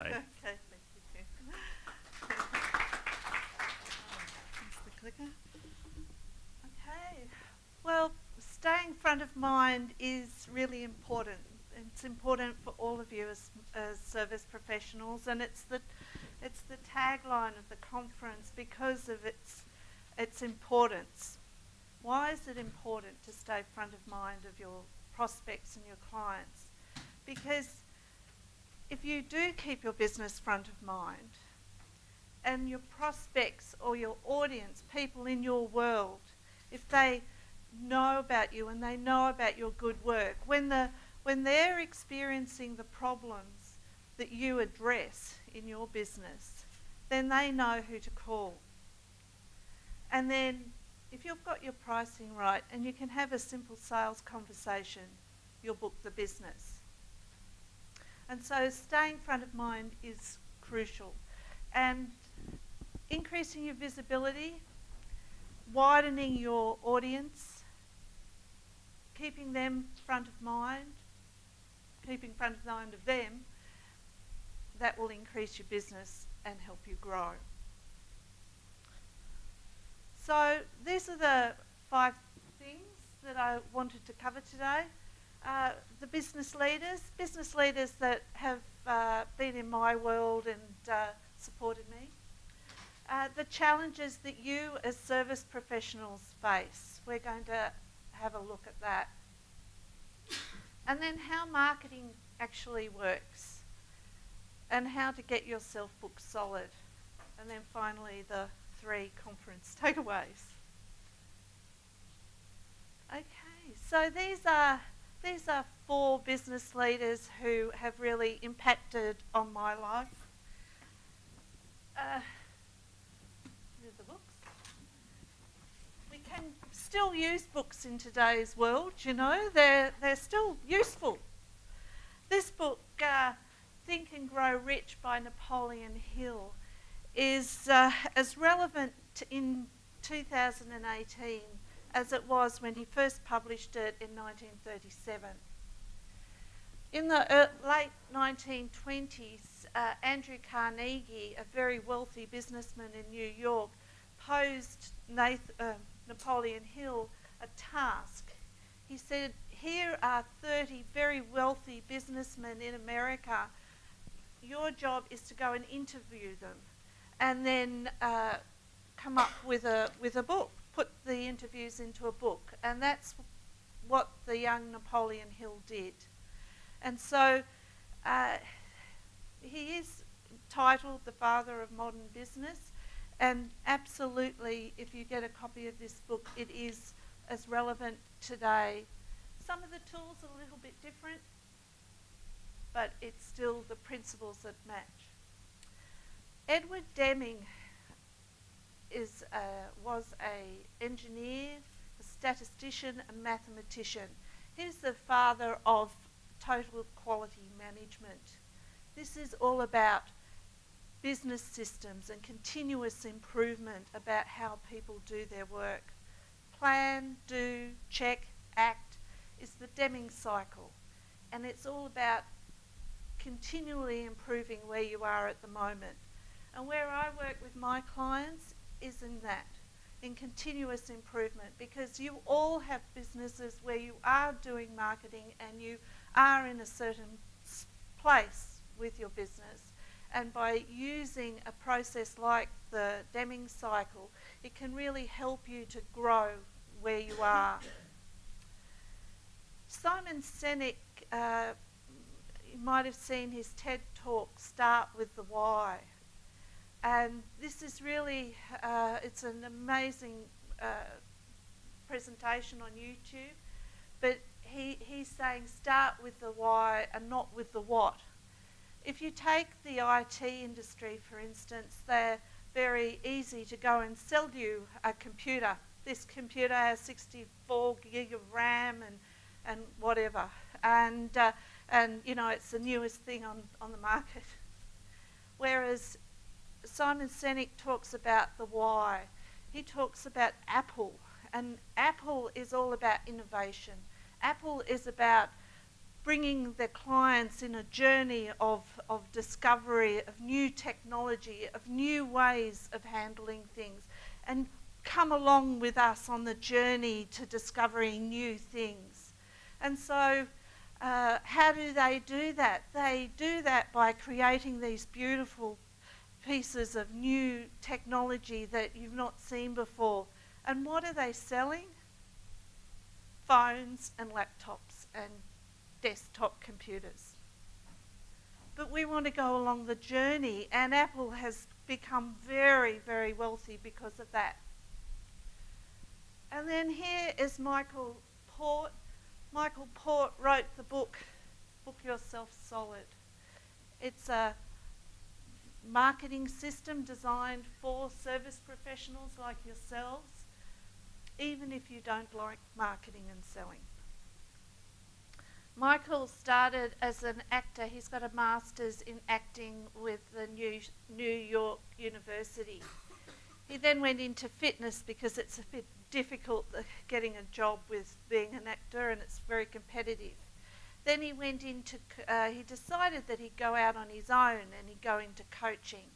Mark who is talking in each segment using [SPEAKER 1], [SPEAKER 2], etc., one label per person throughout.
[SPEAKER 1] Right.
[SPEAKER 2] Okay, thank you. That's the clicker. Okay, well, staying front of mind is really important. It's important for all of you as service professionals, and it's the tagline of the conference because of its importance. Why is it important to stay front of mind of your prospects and your clients? Because if you do keep your business front of mind and your prospects or your audience, people in your world, if they know about you and they know about your good work, when they're experiencing the problems that you address in your business, then they know who to call. And then if you've got your pricing right and you can have a simple sales conversation, you'll book the business. And so staying front of mind is crucial. And increasing your visibility, widening your audience, keeping them front of mind, keeping front of mind of them, that will increase your business and help you grow. So these are the 5 things that I wanted to cover today. The business leaders that have been in my world and supported me. The challenges that you as service professionals face. We're going to have a look at that. And then how marketing actually works and how to get yourself booked solid. And then finally the 3 conference takeaways. Okay, so these are 4 business leaders who have really impacted on my life. Here's the books. We can still use books in today's world, you know, they're still useful. This book, Think and Grow Rich by Napoleon Hill, is as relevant in 2018 as it was when he first published it in 1937. In the late 1920s, Andrew Carnegie, a very wealthy businessman in New York, posed Napoleon Hill a task. He said, here are 30 very wealthy businessmen in America. Your job is to go and interview them and then come up with a book, put the interviews into a book. And that's what the young Napoleon Hill did. And so he is titled the father of modern business, and absolutely, if you get a copy of this book, it is as relevant today. Some of the tools are a little bit different, but it's still the principles that match. Edward Deming was an engineer, a statistician, a mathematician. He's the father of total quality management. This is all about business systems and continuous improvement about how people do their work. Plan, do, check, act is the Deming cycle. And it's all about continually improving where you are at the moment. And where I work with my clients is in that, in continuous improvement, because you all have businesses where you are doing marketing and you are in a certain place with your business. And by using a process like the Deming cycle, it can really help you to grow where you are. Simon Sinek, you might have seen his TED talk, Start with the Why. And this is really, it's an amazing presentation on YouTube, but he's saying start with the why and not with the what. If you take the IT industry, for instance, they're very easy to go and sell you a computer. This computer has 64 gig of RAM and whatever. And you know, it's the newest thing on the market. Whereas Simon Sinek talks about the why. He talks about Apple, and Apple is all about innovation. Apple is about bringing their clients in a journey of discovery, of new technology, of new ways of handling things, and come along with us on the journey to discovering new things. And so how do they do that? They do that by creating these beautiful pieces of new technology that you've not seen before. And what are they selling? Phones and laptops and desktop computers. But we want to go along the journey, and Apple has become very, very wealthy because of that. And then here is Michael Port. Michael Port wrote the book Yourself Solid. It's a marketing system designed for service professionals like yourselves, even if you don't like marketing and selling. Michael started as an actor. He's got a master's in acting with the New York University. He then went into fitness because it's a bit difficult getting a job with being an actor, and it's very competitive. Then he went into, he decided that he'd go out on his own and he'd go into coaching.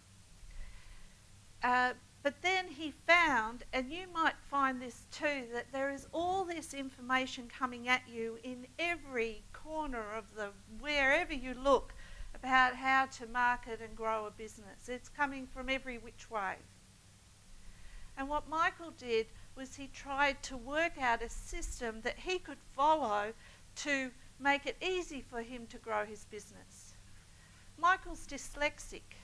[SPEAKER 2] But then he found, and you might find this too, that there is all this information coming at you in every corner of wherever you look about how to market and grow a business. It's coming from every which way. And what Michael did was he tried to work out a system that he could follow to make it easy for him to grow his business. Michael's dyslexic,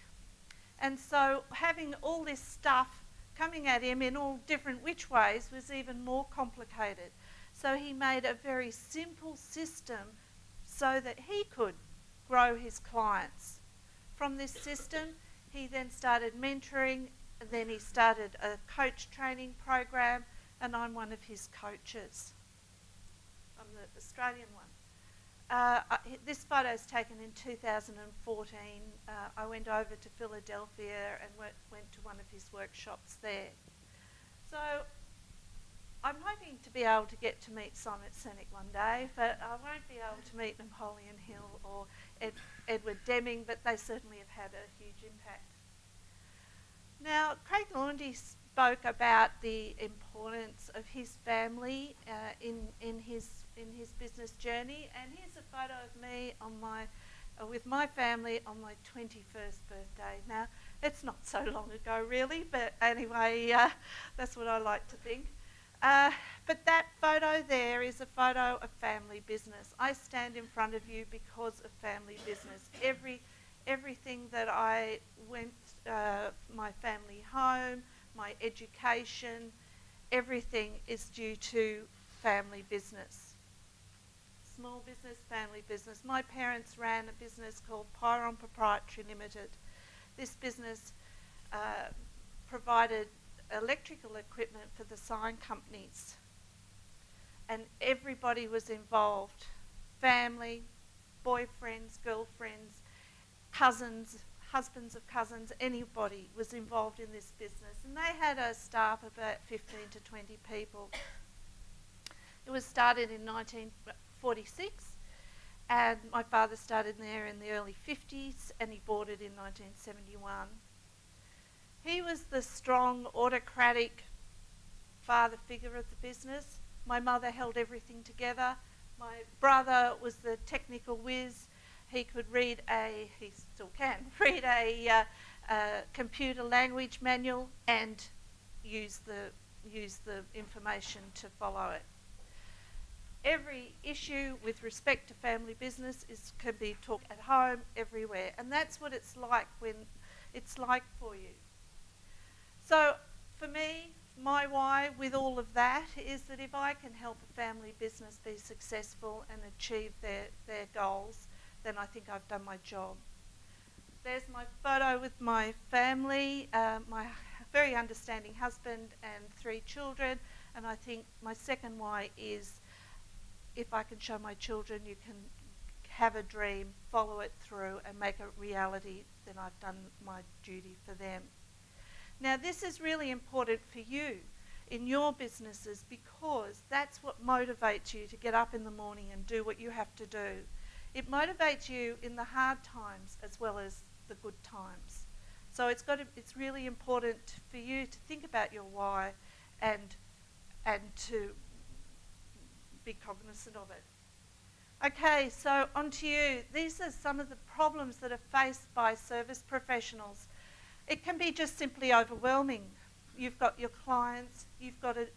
[SPEAKER 2] and so having all this stuff coming at him in all different which ways was even more complicated. So he made a very simple system so that he could grow his clients. From this system, he then started mentoring, and then he started a coach training program, and I'm one of his coaches. I'm the Australian one. This photo is taken in 2014. I went over to Philadelphia and went to one of his workshops there. So I'm hoping to be able to get to meet Simon Sinek one day, but I won't be able to meet Napoleon Hill or Edward Deming, but they certainly have had a huge impact. Now, Craig Laundy spoke about the importance of his family in his business journey, and here's a photo of me on with my family on my 21st birthday. Now, it's not so long ago really, but anyway, that's what I like to think. But that photo there is a photo of family business. I stand in front of you because of family business. Everything that I went, my family home, my education, everything is due to family business. Small business, family business. My parents ran a business called Pyron Proprietary Limited. This business provided electrical equipment for the sign companies, and everybody was involved. Family, boyfriends, girlfriends, cousins, husbands of cousins, anybody was involved in this business, and they had a staff of about 15 to 20 people. It was started in 1946, and my father started there in the early 50s, and he bought it in 1971. He was the strong, autocratic father figure of the business. My mother held everything together. My brother was the technical whiz. He could he still can, read a computer language manual and use the information to follow it. Every issue with respect to family business can be talked at home, everywhere, and that's what it's like for you. So for me, my why with all of that is that if I can help a family business be successful and achieve their goals, then I think I've done my job. There's my photo with my family, my very understanding husband and 3 children, and I think my second why is if I can show my children you can have a dream, follow it through and make it reality, then I've done my duty for them. Now this is really important for you in your businesses because that's what motivates you to get up in the morning and do what you have to do. It motivates you in the hard times as well as the good times. So it's really important for you to think about your why and to be cognizant of it. Okay, so on to you. These are some of the problems that are faced by service professionals. It can be just simply overwhelming. You've got your clients, you've got to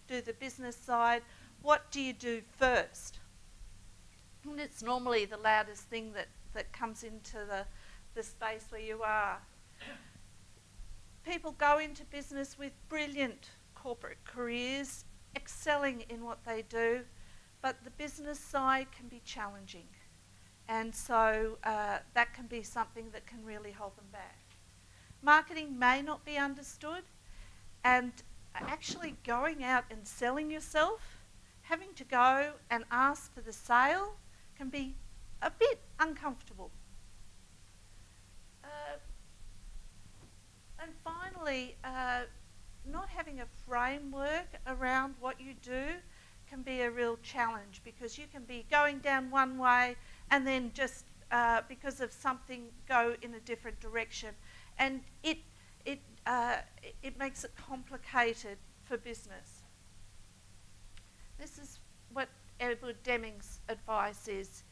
[SPEAKER 2] do the business side. What do you do first? And it's normally the loudest thing that comes into the space where you are. People go into business with brilliant corporate careers, excelling in what they do, but the business side can be challenging. And so that can be something that can really hold them back. Marketing may not be understood, and actually going out and selling yourself, having to go and ask for the sale can be a bit uncomfortable. And finally, not having a framework around what you do can be a real challenge, because you can be going down one way and then just because of something go in a different direction, and it makes it complicated for business. This is what Edward Deming's advice is.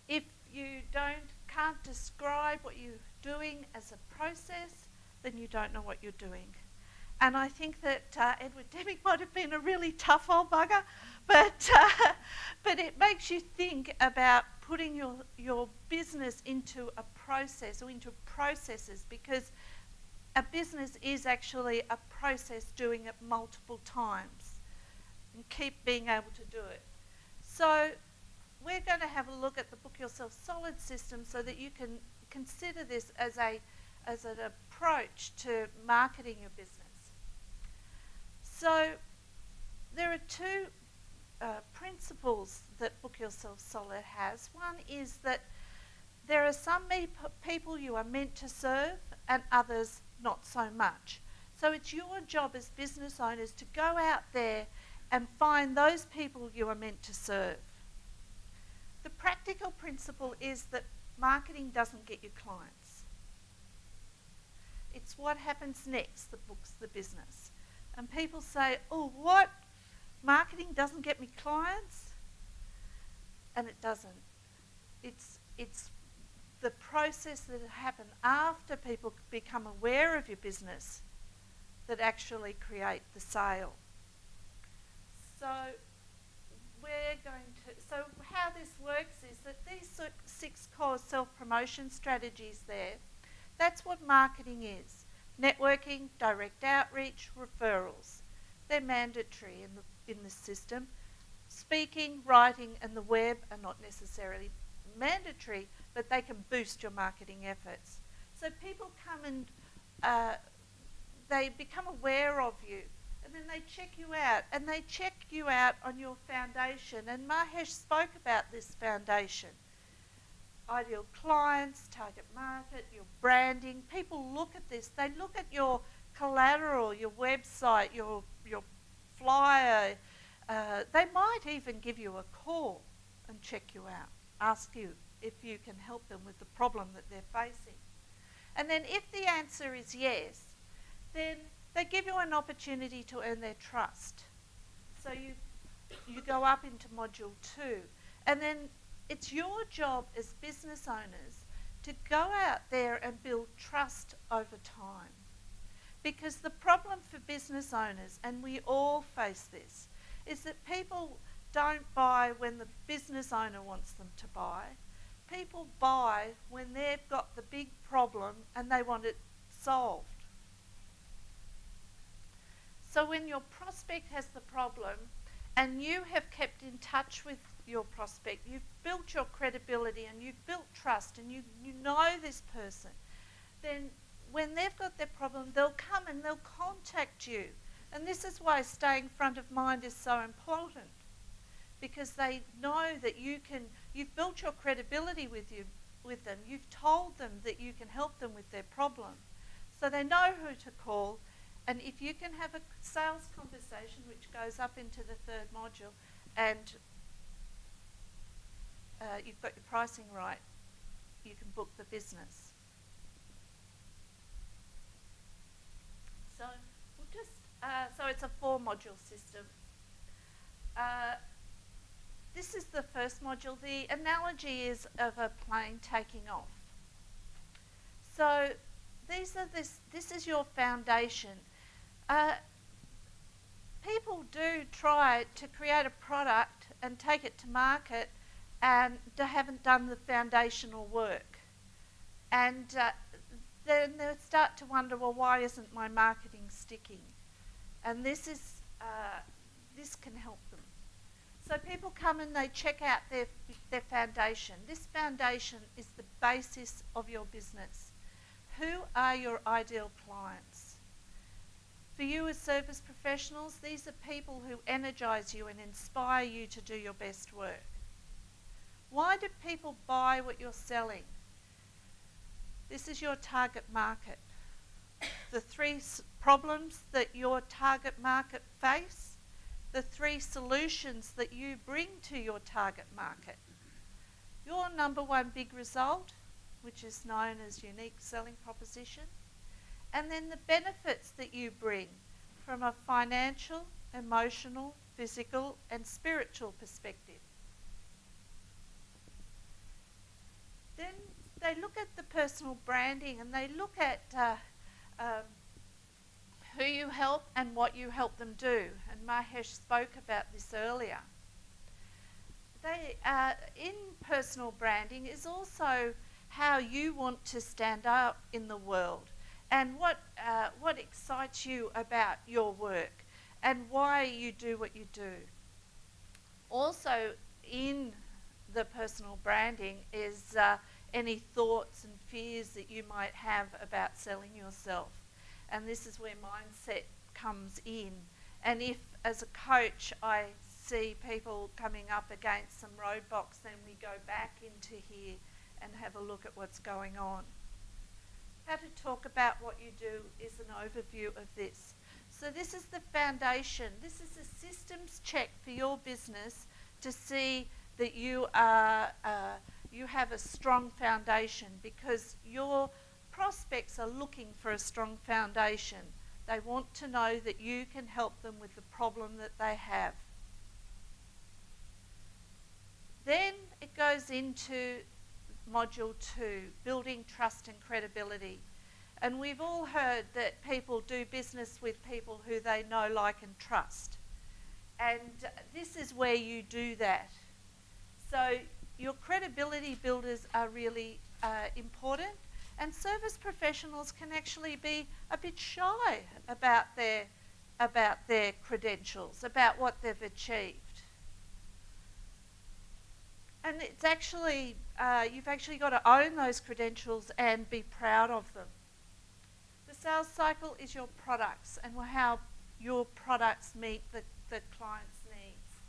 [SPEAKER 2] If you can't describe what you're doing as a process, then you don't know what you're doing. And I think that Edward Deming might have been a really tough old bugger, but it makes you think about putting your business into a process or into processes, because a business is actually a process doing it multiple times and keep being able to do it. So we're going to have a look at the Book Yourself Solid system so that you can consider this as an approach to marketing your business. So there are two principles that Book Yourself Solid has. One is that there are some people you are meant to serve and others not so much. So it's your job as business owners to go out there and find those people you are meant to serve. The practical principle is that marketing doesn't get you clients. It's what happens next that books the business. And people say, oh, what? Marketing doesn't get me clients? And it doesn't. It's the process that happens after people become aware of your business that actually create the sale. So how this works is that these 6 core self-promotion strategies there, that's what marketing is. Networking, direct outreach, referrals. They're mandatory in the system. Speaking, writing and the web are not necessarily mandatory, but they can boost your marketing efforts. So people come and they become aware of you, and then they check you out, and they check you out on your foundation. And Mahesh spoke about this foundation. Ideal clients, target market, your branding. People look at this. They look at your collateral, your website, your flyer. They might even give you a call and check you out, ask you if you can help them with the problem that they're facing. And then if the answer is yes, then they give you an opportunity to earn their trust. So you go up into module 2, and then it's your job as business owners to go out there and build trust over time. Because the problem for business owners, and we all face this, is that people don't buy when the business owner wants them to buy. People buy when they've got the big problem and they want it solved. So when your prospect has the problem and you have kept in touch with your prospect, you've built your credibility and you've built trust and you know this person, then when they've got their problem, they'll come and they'll contact you. And this is why staying front of mind is so important, because they know that you've built your credibility with them. You've told them that you can help them with their problem. So they know who to call. And if you can have a sales conversation, which goes up into the 3rd module, and you've got your pricing right, you can book the business. So we'll just, so it's a 4-module system. This is the first module. The analogy is of a plane taking off. So this is your foundation. People do try to create a product and take it to market and they haven't done the foundational work. And then they start to wonder, well, why isn't my marketing sticking? And this can help them. So people come and they check out their foundation. This foundation is the basis of your business. Who are your ideal clients? For you as service professionals, these are people who energise you and inspire you to do your best work. Why do people buy what you're selling? This is your target market. The 3 problems that your target market face, the 3 solutions that you bring to your target market. Your number 1 big result, which is known as unique selling proposition, and then the benefits that you bring from a financial, emotional, physical and spiritual perspective. Then they look at the personal branding and they look at who you help and what you help them do. And Mahesh spoke about this earlier. In personal branding is also how you want to stand up in the world and what excites you about your work and why you do what you do. Also in the personal branding is any thoughts and fears that you might have about selling yourself. And this is where mindset comes in. And if, as a coach, I see people coming up against some roadblocks, then we go back into here and have a look at what's going on. How to talk about what you do is an overview of this. So this is the foundation. This is a systems check for your business to see that you have a strong foundation, because your prospects are looking for a strong foundation. They want to know that you can help them with the problem that they have. Then it goes into module 2, building trust and credibility. And we've all heard that people do business with people who they know, like and trust. And this is where you do that. So your credibility builders are really important, and service professionals can actually be a bit shy about their credentials, about what they've achieved. And it's actually, you've actually got to own those credentials and be proud of them. The sales cycle is your products and how your products meet the client's needs.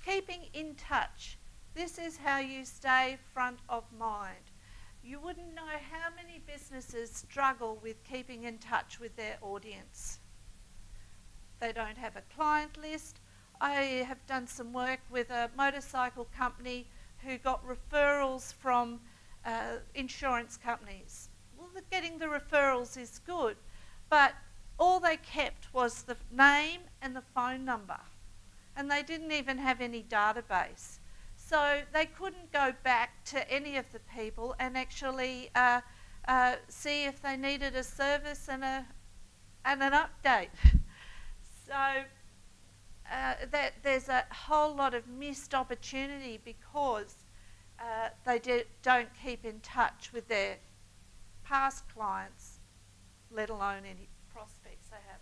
[SPEAKER 2] Keeping in touch. This is how you stay front of mind. You wouldn't know how many businesses struggle with keeping in touch with their audience. They don't have a client list. I have done some work with a motorcycle company who got referrals from insurance companies. Well, getting the referrals is good, but all they kept was the name and the phone number, and they didn't even have any database. So they couldn't go back to any of the people and actually see if they needed a service and an update. So there's a whole lot of missed opportunity because they don't keep in touch with their past clients, let alone any prospects they have.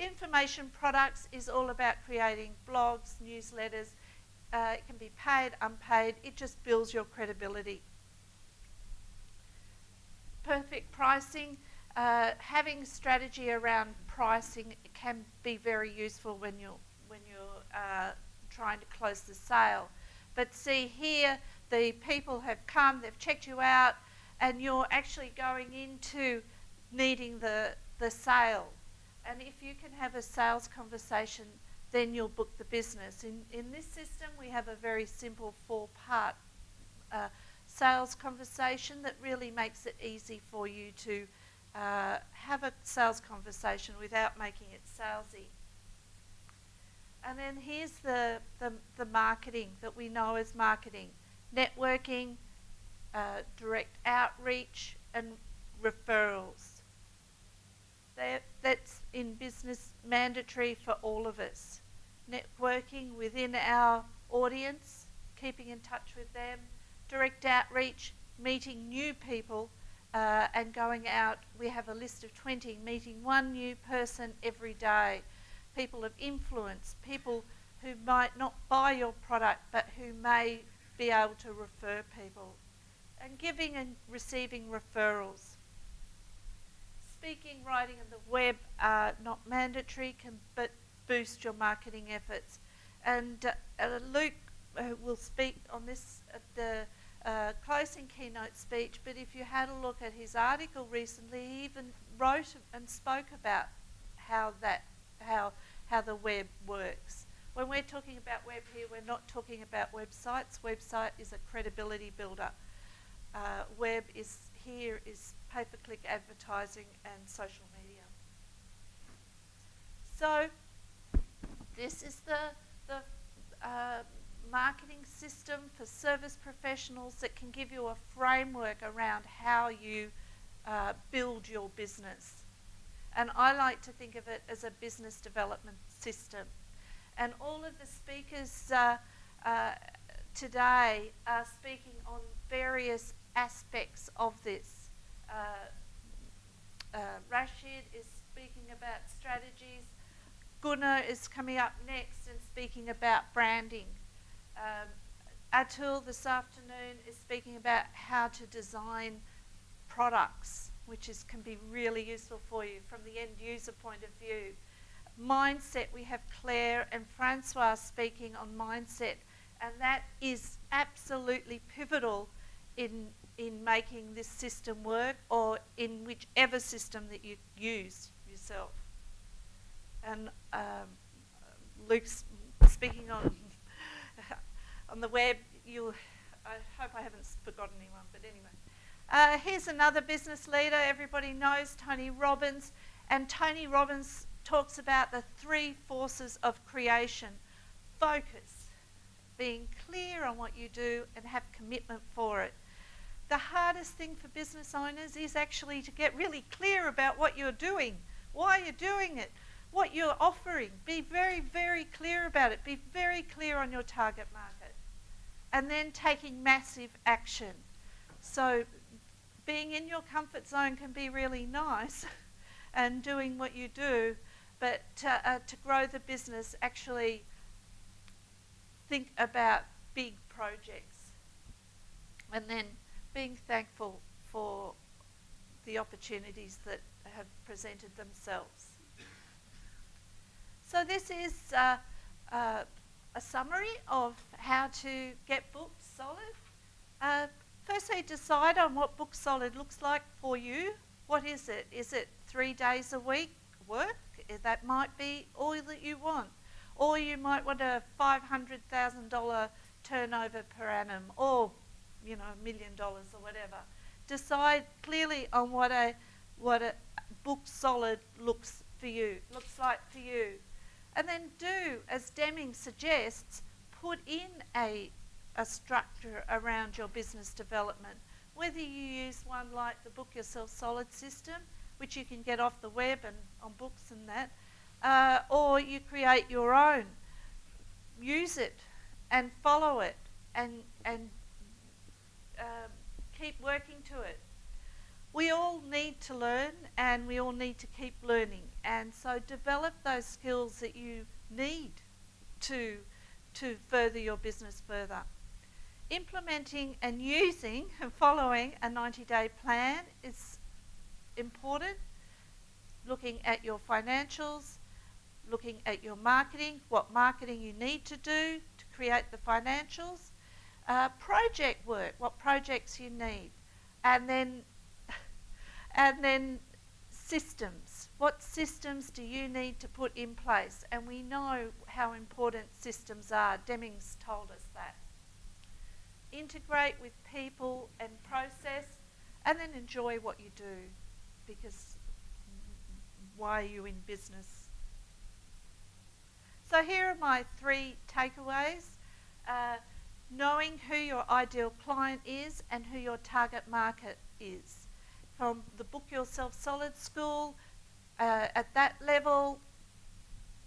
[SPEAKER 2] Information products is all about creating blogs, newsletters. It can be paid, unpaid. It just builds your credibility. Perfect pricing. Having strategy around pricing can be very useful when you're trying to close the sale. But see here, the people have come, they've checked you out, and you're actually going into needing the sale. And if you can have a sales conversation, then you'll book the business. In this system, we have a very simple 4-part sales conversation that really makes it easy for you to have a sales conversation without making it salesy. And then here's the marketing that we know as marketing: networking, direct outreach, and referrals. That's in business mandatory for all of us. Networking within our audience, keeping in touch with them, direct outreach, meeting new people, and going out. We have a list of 20, meeting one new person every day. People of influence, people who might not buy your product but who may be able to refer people. And giving and receiving referrals. Speaking, writing and the web are not mandatory, but boost your marketing efforts. And Luke will speak on this at the closing keynote speech, but if you had a look at his article recently, he even wrote and spoke about how the web works. When we're talking about web here, we're not talking about websites. Website is a credibility builder. Web is pay-per-click advertising and social media. So this is the marketing system for service professionals that can give you a framework around how you build your business. And I like to think of it as a business development system. And all of the speakers today are speaking on various aspects of this. Rashid is speaking about strategies. Gunnar is coming up next and speaking about branding. Atul this afternoon is speaking about how to design products, which can be really useful for you from the end user point of view. Mindset, we have Claire and Francois speaking on mindset, and that is absolutely pivotal in making this system work, or in whichever system that you use yourself. And Luke's speaking on on the web. I hope I haven't forgotten anyone, but anyway. Here's another business leader everybody knows, Tony Robbins. And Tony Robbins talks about the 3 forces of creation. Focus, being clear on what you do and have commitment for it. The hardest thing for business owners is actually to get really clear about what you're doing, why you're doing it, what you're offering. Be very, very clear about it. Be very clear on your target market. And then taking massive action. So being in your comfort zone can be really nice and doing what you do, but to grow the business, actually think about big projects. And then being thankful for the opportunities that have presented themselves. So this is a summary of how to get booked solid. Firstly, decide on what book solid looks like for you. What is it? Is it 3 days a week work? That might be all that you want. Or you might want a $500,000 turnover per annum, or $1 million or whatever. Decide clearly on what a book solid looks like for you. And then do, as Deming suggests, put in a structure around your business development. Whether you use one like the Book Yourself Solid system, which you can get off the web and on books and that, or you create your own. Use it and follow it and keep working to it. We all need to learn, and we all need to keep learning, and so develop those skills that you need to further your business further. Implementing and using and following a 90-day plan is important. Looking at your financials, looking at your marketing, what marketing you need to do to create the financials, project work, what projects you need, and then systems. What systems do you need to put in place? And we know how important systems are. Deming's told us that. integrate with people and process, and then enjoy what you do, because why are you in business? So here are my 3 takeaways. Knowing who your ideal client is and who your target market is. From the Book Yourself Solid School, at that level,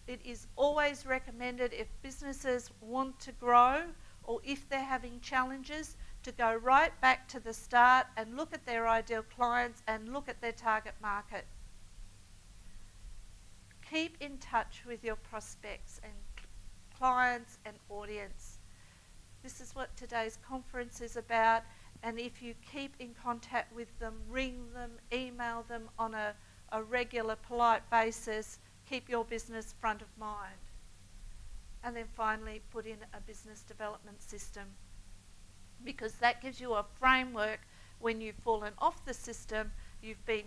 [SPEAKER 2] it is always recommended if businesses want to grow or if they're having challenges to go right back to the start and look at their ideal clients and look at their target market. Keep in touch with your prospects and clients and audience. This is what today's conference is about, and if you keep in contact with them, ring them, email them on a regular, polite basis, keep your business front of mind. And then finally, put in a business development system, because that gives you a framework when you've fallen off the system, you've been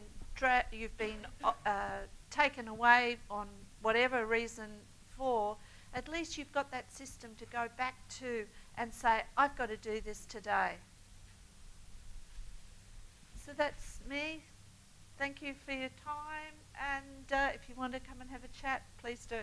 [SPEAKER 2] taken away on whatever reason for, at least you've got that system to go back to and say, I've got to do this today. So that's me. Thank you for your time, and if you want to come and have a chat, please do.